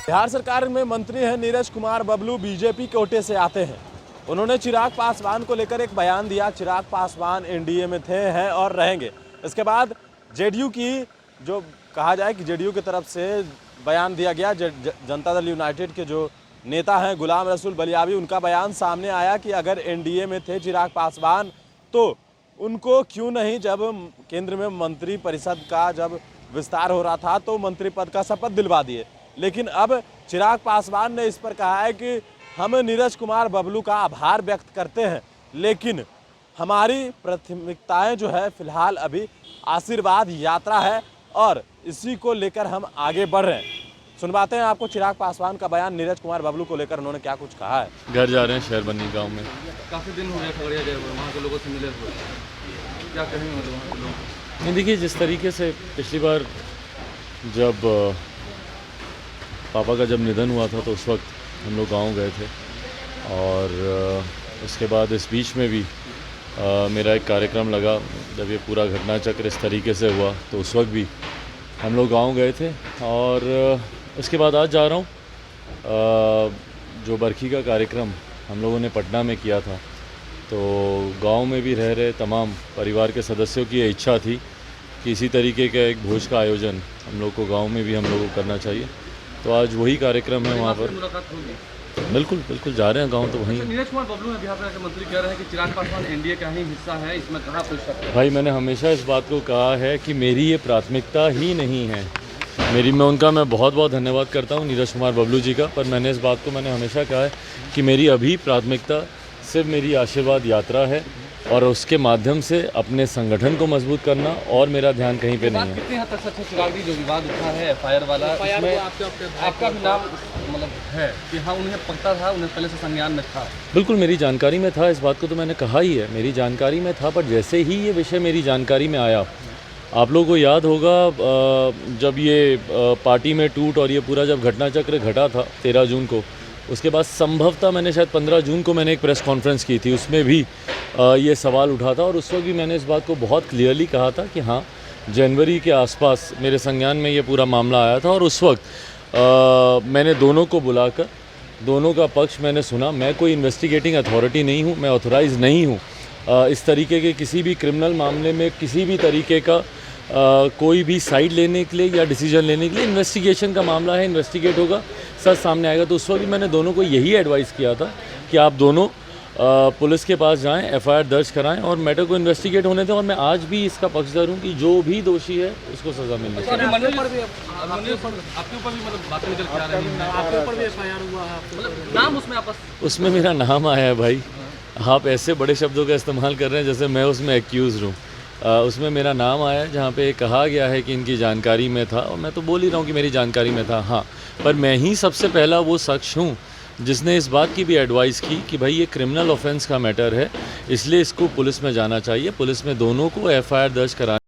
बिहार सरकार में मंत्री हैं नीरज कुमार बबलू, बीजेपी कोटे से आते हैं। उन्होंने चिराग पासवान को लेकर एक बयान दिया। चिराग पासवान एनडीए में थे, हैं और रहेंगे। इसके बाद जेडीयू की जो कहा जाए कि जेडीयू की तरफ से बयान दिया गया। जनता दल यूनाइटेड के जो नेता हैं गुलाम रसूल बलियावी, उनका बयान सामने आया कि अगर एनडीए में थे चिराग पासवान तो उनको क्यों नहीं, जब केंद्र में मंत्री परिषद का जब विस्तार हो रहा था तो मंत्री पद का शपथ दिलवा दिए। लेकिन अब चिराग पासवान ने इस पर कहा है कि हम नीरज कुमार बबलू का आभार व्यक्त करते हैं, लेकिन हमारी प्राथमिकताएं जो है फिलहाल अभी आशीर्वाद यात्रा है और इसी को लेकर हम आगे बढ़ रहे हैं। सुनवाते हैं आपको चिराग पासवान का बयान, नीरज कुमार बबलू को लेकर उन्होंने क्या कुछ कहा है। घर जा रहे हैं शहर बन्नी गांव में। काफ़ी दिन हो गए खगड़िया गए, वहाँ के लोगों से मिले हुए, क्या कहेंगे मतलब वहाँ के लोग? नहीं, देखिए, जिस तरीके से पिछली बार जब पापा का जब निधन हुआ था तो उस वक्त हम लोग गांव गए थे और उसके बाद इस बीच में भी मेरा एक कार्यक्रम लगा। जब ये पूरा घटना चक्र इस तरीके से हुआ तो उस वक्त भी हम लोग गांव गए थे और उसके बाद आज जा रहा हूँ। जो बरखी का कार्यक्रम हम लोगों ने पटना में किया था तो गांव में भी रह रहे तमाम परिवार के सदस्यों की इच्छा थी कि इसी तरीके का एक भोज का आयोजन हम लोग को गांव में भी हम लोगों को करना चाहिए। तो आज वही कार्यक्रम है वहाँ पर। बिल्कुल बिल्कुल जा रहे हैं गांव तो वहीं। नीरज कुमार बबलू हैं बिहार के मंत्री, कह रहे हैं कि चिराग पासवान एनडीए का ही हिस्सा है, इसमें कहाँ पूछ सकते हैं? भाई, मैंने हमेशा इस बात को कहा है कि मेरी ये प्राथमिकता ही नहीं है। मैं बहुत बहुत धन्यवाद करता हूँ नीरज कुमार बबलू जी का, पर मैंने इस बात को हमेशा कहा है कि मेरी अभी प्राथमिकता सिर्फ मेरी आशीर्वाद यात्रा है और उसके माध्यम से अपने संगठन को मजबूत करना, और मेरा ध्यान कहीं पे नहीं है। कितनी हद तक सच है चिराग जी, जो विवाद उठा है एफआईआर वाला, इसमें आपका भी नाम मतलब है कि हाँ उन्हें पता था, उन्हें पहले से संज्ञान में था? बिल्कुल मेरी जानकारी में था, इस बात को तो मैंने कहा ही है, मेरी जानकारी में था। पर जैसे ही ये विषय मेरी जानकारी में आया, आप लोगों को याद होगा जब ये पार्टी में टूट और ये पूरा जब घटना चक्र घटा था 13 जून को, उसके बाद संभवतः मैंने शायद 15 जून को मैंने एक प्रेस कॉन्फ्रेंस की थी, उसमें भी ये सवाल उठा था और उस वक्त भी मैंने इस बात को बहुत क्लियरली कहा था कि हाँ, जनवरी के आसपास मेरे संज्ञान में ये पूरा मामला आया था और उस वक्त मैंने दोनों को बुलाकर दोनों का पक्ष मैंने सुना। मैं कोई इन्वेस्टिगेटिंग अथॉरिटी नहीं हूँ, मैं ऑथराइज नहीं हूँ इस तरीके के किसी भी क्रिमिनल मामले में किसी भी तरीके का कोई भी साइड लेने के लिए या डिसीजन लेने के लिए। इन्वेस्टिगेशन का मामला है, इन्वेस्टिगेट होगा, सच सामने आएगा। तो उस वक्त भी मैंने दोनों को यही एडवाइस किया था कि आप दोनों पुलिस के पास जाएं, एफआईआर दर्ज कराएं और मैटर को इन्वेस्टिगेट होने दें। और मैं आज भी इसका पक्षधर हूं कि जो भी दोषी है उसको सज़ा मिलनी चाहिए। आपके ऊपर भी मतलब बातें निकल के आ रही हैं, आपके ऊपर भी एफआईआर हुआ है, मतलब नाम उसमें मेरा नाम आया है। भाई, आप ऐसे बड़े शब्दों का इस्तेमाल कर रहे हैं जैसे मैं उसमें एक्यूज़ हूँ। उसमें मेरा नाम आया जहाँ पे कहा गया है कि इनकी जानकारी में था, और मैं तो बोल ही रहा हूँ कि मेरी जानकारी में था। हाँ, पर मैं ही सबसे पहला वो शख्स हूँ जिसने इस बात की भी एडवाइस की कि भाई ये क्रिमिनल ऑफेंस का मैटर है, इसलिए इसको पुलिस में जाना चाहिए, पुलिस में दोनों को एफआईआर दर्ज कराना